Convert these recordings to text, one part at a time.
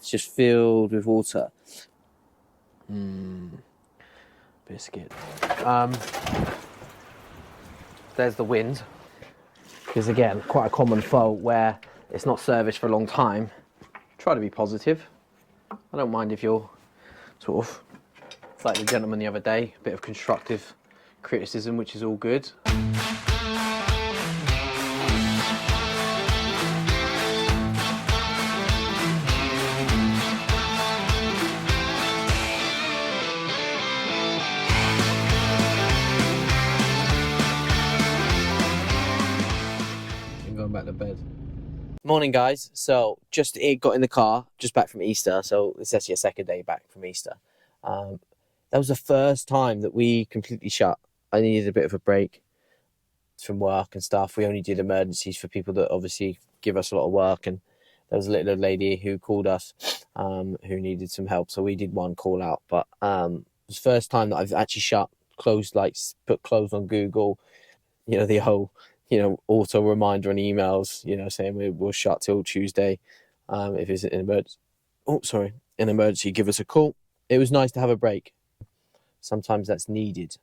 It's just filled with water. Biscuit. There's the wind. Because again, quite a common fault where it's not serviced for a long time. Try to be positive. I don't mind if you're sort of, it's like the gentleman the other day, a bit of constructive criticism, which is all good. Going back to bed. Morning, guys. So just got in the car, just back from Easter. So it's actually a second day back from Easter. That was the first time that we completely shut. I needed a bit of a break from work and stuff. We only did emergencies for people that obviously give us a lot of work. And there was a little lady who called us who needed some help. So we did one call out. But it was the first time that I've actually closed, like put closed on Google. You know, the whole, auto reminder on emails, saying we'll shut till Tuesday. If it's an emergency, give us a call. It was nice to have a break. Sometimes that's needed.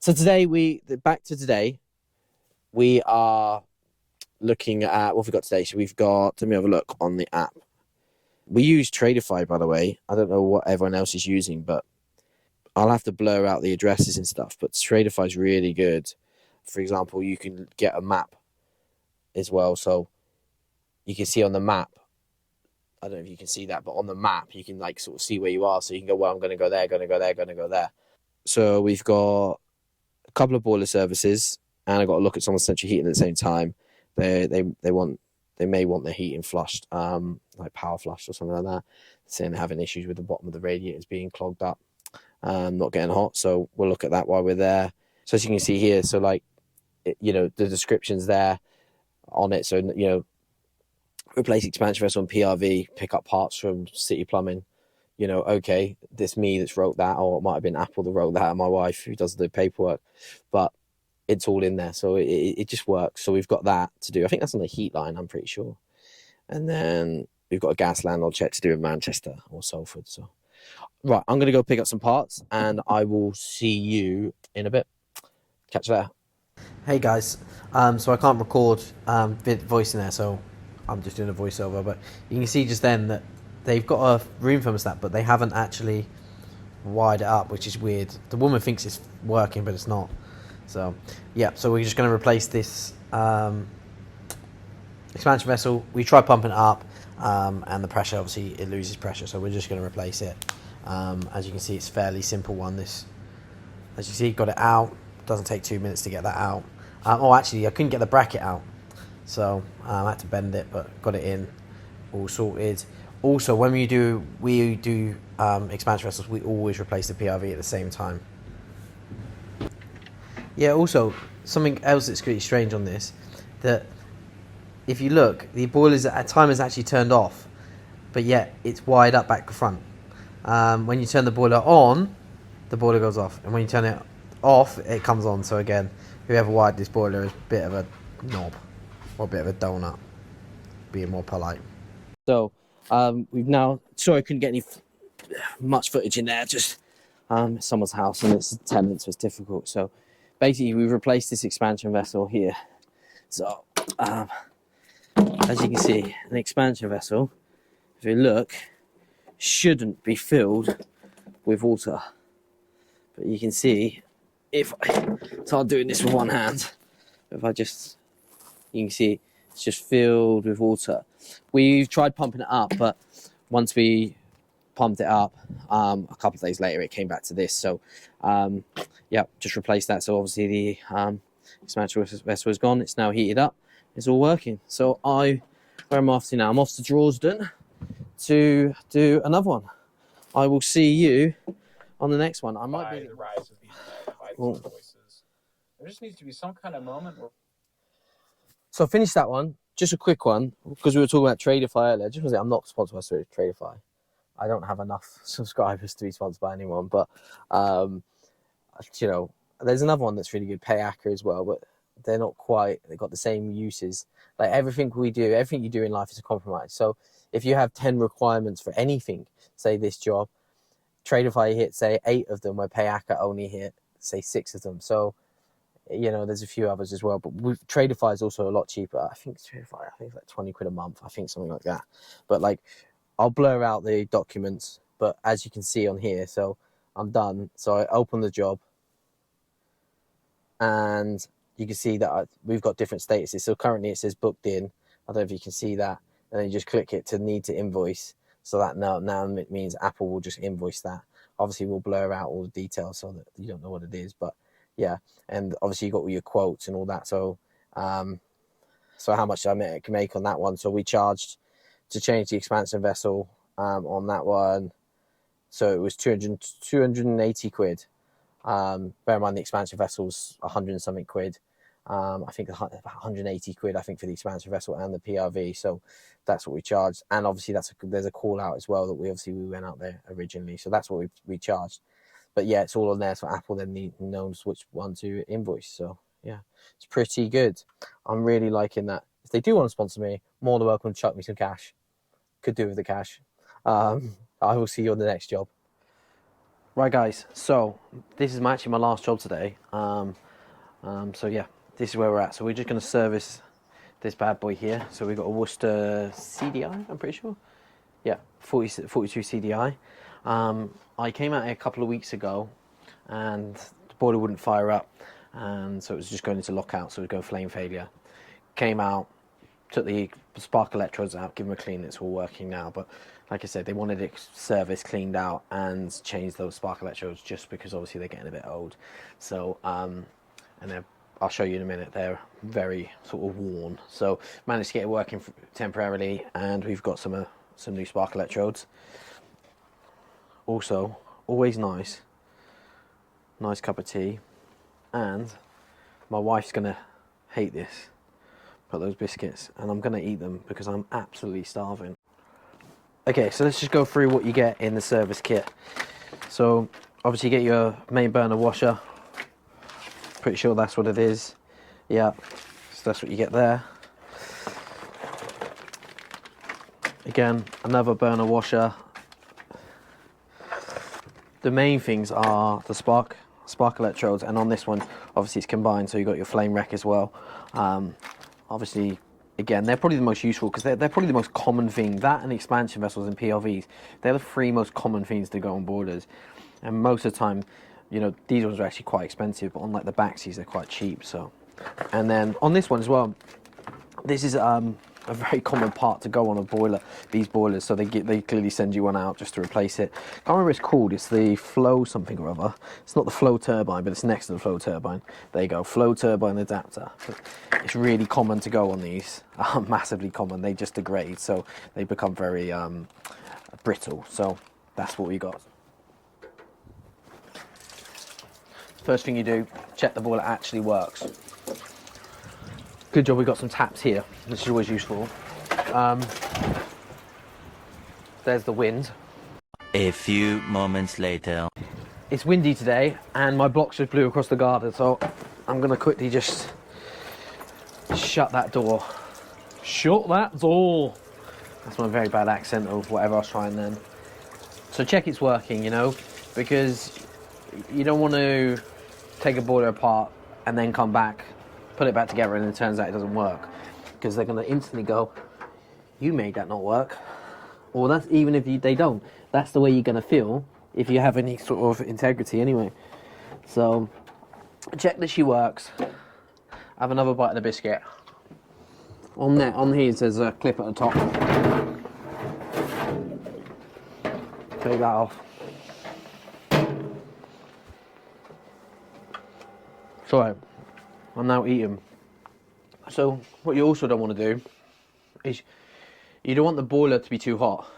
So today, back to today, we are looking at what we've got today. So let me have a look on the app. We use Tradeify, by the way. I don't know what everyone else is using, but I'll have to blur out the addresses and stuff. But Tradeify is really good. For example, you can get a map as well. So you can see on the map, I don't know if you can see that, but on the map, you can like sort of see where you are. So you can go, well, I'm going to go there, going to go there, going to go there. So we've got a couple of boiler services, and I've got to look at someone's central heating at the same time. They may want their heating flushed, like power flushed or something like that. Saying they're having issues with the bottom of the radiators being clogged up, not getting hot. So we'll look at that while we're there. So as you can see here, so like, the description's there on it. So, replace expansion vessel and PRV, pick up parts from City Plumbing. Okay, this me that's wrote that, or it might have been Apple that wrote that, and my wife who does the paperwork. But it's all in there, so it just works. So we've got that to do. I think that's on the heat line, I'm pretty sure. And then we've got a gas landlord check to do in Manchester or Salford. So, right, I'm going to go pick up some parts, and I will see you in a bit. Catch you there. Hey guys, so I can't record voice in there, so I'm just doing a voiceover, but you can see just then that they've got a room thermostat, but they haven't actually wired it up, which is weird. The woman thinks it's working, but it's not. So, yeah, so we're just going to replace this expansion vessel. We try pumping it up, and the pressure, obviously, it loses pressure, so we're just going to replace it. As you can see, it's a fairly simple one. As you see, got it out. Doesn't take 2 minutes to get that out. Actually, I couldn't get the bracket out, so I had to bend it, but got it in, all sorted. Also, when we do expansion vessels, we always replace the PRV at the same time. Yeah, also, something else that's pretty strange on this, that if you look, the boiler's at time is actually turned off, but yet it's wired up back to front. When you turn the boiler on, the boiler goes off, and when you turn it off, it comes on. So again, whoever wired this boiler is a bit of a knob, or a bit of a donut, being more polite. So we've now, sorry I couldn't get much footage in there, just someone's house and it's a tenant, so it's difficult. So basically we've replaced this expansion vessel here. So as you can see, an expansion vessel, if you look, shouldn't be filled with water, but you can see, it's hard doing this with one hand, you can see it's just filled with water. We've tried pumping it up, but once we pumped it up, a couple of days later it came back to this. So just replaced that. So obviously the expansion vessel is gone. It's now heated up, it's all working. So where am I off to now? I'm off to Drawsden to do another one. I will see you on the next one. I might be the rise of the internet, by these voices. There just needs to be some kind of moment where... So I finished that one. Just a quick one, because we were talking about Tradeify earlier. Just want to say I'm not sponsored by Tradeify. I don't have enough subscribers to be sponsored by anyone, but there's another one that's really good, Payacker as well, but they're not quite, they've got the same uses. Like everything you do in life is a compromise. So if you have 10 requirements for anything, say this job, Tradify hit, say 8 of them, where Payaka only hit, say 6 of them. So, you know, there's a few others as well. But with Tradify is also a lot cheaper. I think Tradify, I think it's like 20 quid a month. I think something like that. But like, I'll blur out the documents. But as you can see on here, so I'm done. So I open the job. And you can see that we've got different statuses. So currently it says booked in. I don't know if you can see that. And then you just click it to need to invoice. So that now it means Apple will just invoice that. Obviously, we'll blur out all the details so that you don't know what it is. But yeah, and obviously you got all your quotes and all that. So, so how much I can make on that one? So we charged to change the expansion vessel on that one. So it was 280 quid. Bear in mind the expansion vessel's 100 and something quid. I think 180 quid, I think, for the expansion vessel and the PRV. So that's what we charged. And obviously there's a call out as well that we went out there originally. So that's what we charged. But yeah, it's all on there. So Apple then knows which one to invoice. So yeah, it's pretty good. I'm really liking that. If they do want to sponsor me, more than welcome to chuck me some cash. Could do with the cash. I will see you on the next job. Right, guys. So this is actually my last job today. So yeah, this is where we're at. So we're just going to service this bad boy here. So we've got a Worcester CDI, I'm pretty sure. Yeah, 42 CDI. I came out here a couple of weeks ago and the boiler wouldn't fire up. And so it was just going into lockout. So it would go flame failure. Came out, took the spark electrodes out, give them a clean. It's all working now. But like I said, they wanted it serviced, cleaned out, and changed those spark electrodes just because obviously they're getting a bit old. So, and then I'll show you in a minute. They're very sort of worn. So managed to get it working temporarily, and we've got some new spark electrodes. Also, always nice cup of tea, and my wife's gonna hate this. Got those biscuits, and I'm gonna eat them because I'm absolutely starving. Okay, so let's just go through what you get in the service kit. So obviously you get your main burner washer. Pretty sure that's what it is. Yeah, so that's what you get there. Again, another burner washer. The main things are the spark electrodes, and on this one obviously it's combined, so you got your flame wreck as well. Obviously, again, they're probably the most useful because they're probably the most common thing. That and expansion vessels and PLVs, they're the 3 most common things to go on boilers. And most of the time, you know, these ones are actually quite expensive, but on like the Baxies, they're quite cheap. So, and then on this one as well, this is a very common part to go on a boiler, these boilers. So they clearly send you one out just to replace it. I can't remember what it's called. It's the flow something or other. It's not the flow turbine, but it's next to the flow turbine. There you go, flow turbine adapter. It's really common to go on these, massively common. They just degrade, so they become very brittle. So that's what we got. First thing you do, check the boiler actually works. Good job we got some taps here. This is always useful. There's the wind. A few moments later. It's windy today and my blocks just blew across the garden, so I'm going to quickly just shut that door. Shut that door! That's my very bad accent of whatever I was trying then. So check it's working, you know, because you don't want to take a boiler apart and then come back, put it back together, and it turns out it doesn't work, because they're going to instantly go, you made that not work. Or that's even if they don't. That's the way you're going to feel if you have any sort of integrity anyway. So check that she works. Have another bite of the biscuit. On here it says a clip at the top. Take that off. So I'm now eating. So what you also don't want to do is you don't want the boiler to be too hot.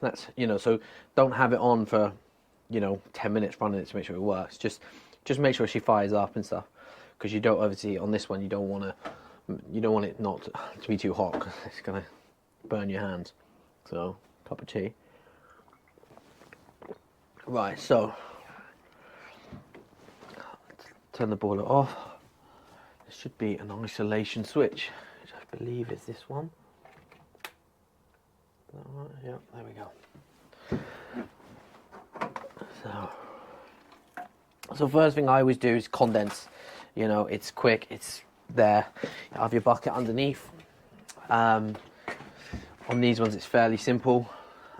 That's, you know, so don't have it on for, you know, 10 minutes running it to make sure it works. Just make sure she fires up and stuff, because you don't, obviously on this one you don't want it not to be too hot, because it's gonna burn your hands. So cup of tea. Right, so turn the boiler off. There should be an isolation switch, which I believe is this one. Right? Yeah, there we go. So first thing I always do is condense. You know, it's quick, it's there. You have your bucket underneath. On these ones it's fairly simple.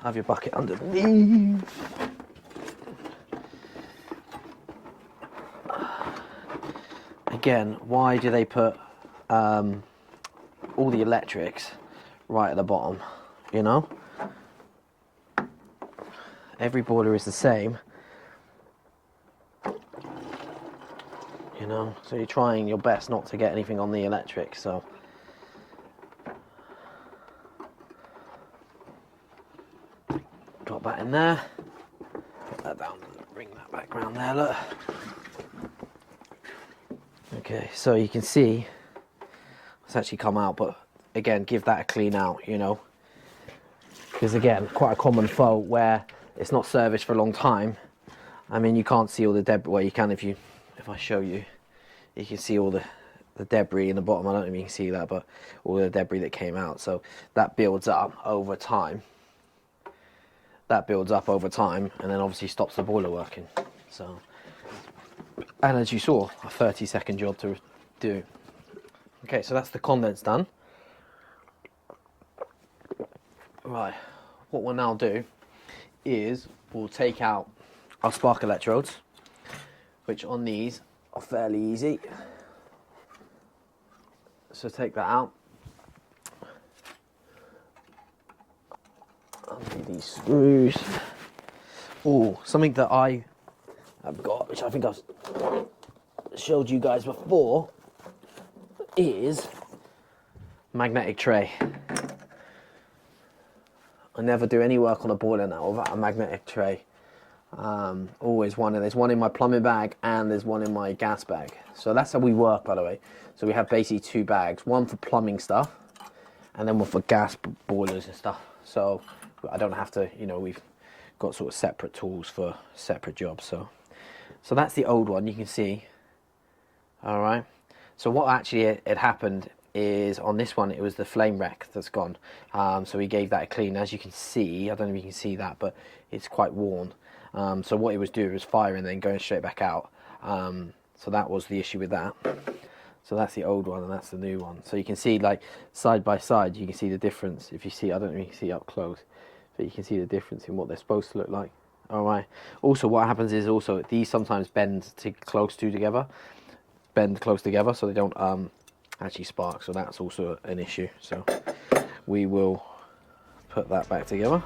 Have your bucket underneath. Again, why do they put all the electrics right at the bottom? You know? Every boiler is the same. You know, so you're trying your best not to get anything on the electric, so. Drop that in there. Put that down, bring that back round there, look. Okay, so you can see it's actually come out, but again, give that a clean out, you know. Because again, quite a common fault where it's not serviced for a long time. I mean, you can't see all the debris. Well, you can if I show you. You can see all the debris in the bottom. I don't know if you can see that, but all the debris that came out. So that builds up over time. That builds up over time, and then obviously stops the boiler working. So, and as you saw, a 30-second job to do. Okay, so that's the condense done. Right, what we'll now do is we'll take out our spark electrodes, which on these are fairly easy. So take that out. Undo these screws. Oh, something that I have got, which I think I've showed you guys before, is magnetic tray. I never do any work on a boiler now without a magnetic tray. Always one, and there's one in my plumbing bag and there's one in my gas bag. So that's how we work, by the way. So we have basically two bags, one for plumbing stuff and then one for gas boilers and stuff. So I don't have to, you know, we've got sort of separate tools for separate jobs. So that's the old one, you can see. All right. So what actually had happened is on this one, it was the flame wreck that's gone. So we gave that a clean. As you can see, I don't know if you can see that, but it's quite worn. So what it was doing was firing, then going straight back out. So that was the issue with that. So that's the old one and that's the new one. So you can see, like, side by side, you can see the difference. If you see, I don't know if you can see up close, but you can see the difference in what they're supposed to look like. All right. Also, what happens is also these sometimes bend close together, so they don't actually spark. So that's also an issue. So we will put that back together.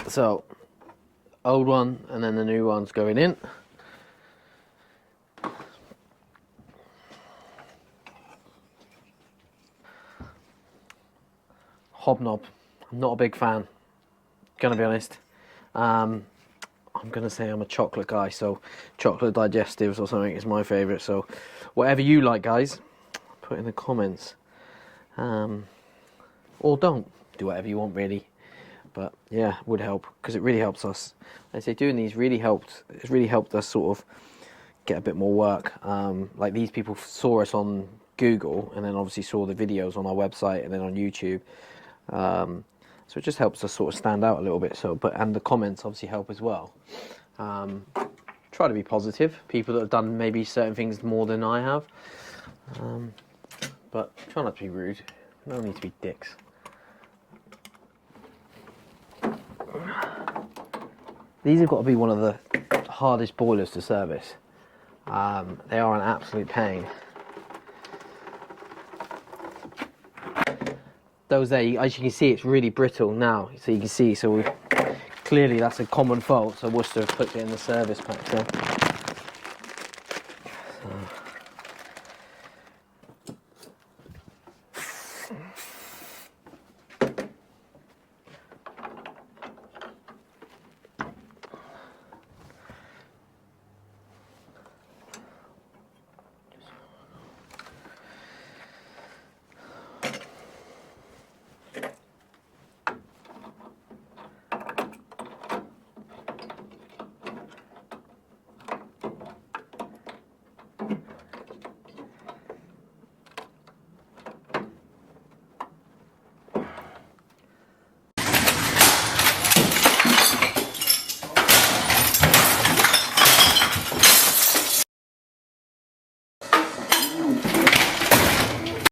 So, old one and then the new one's going in. Hobnob, I'm not a big fan, gonna be honest. I'm gonna say I'm a chocolate guy, so chocolate digestives or something is my favourite. So whatever you like, guys, put in the comments. Or don't, do whatever you want really. But yeah, would help, because it really helps us. I say doing these really helped. It's really helped us sort of get a bit more work. Like these people saw us on Google and then obviously saw the videos on our website and then on YouTube. So it just helps us sort of stand out a little bit. So, and the comments obviously help as well. Try to be positive. People that have done maybe certain things more than I have. But try not to be rude. No need to be dicks. These have got to be one of the hardest boilers to service. They are an absolute pain. Those there, as you can see, it's really brittle now. So you can see, so we've clearly that's a common fault, so Worcester have put it in the service pack. So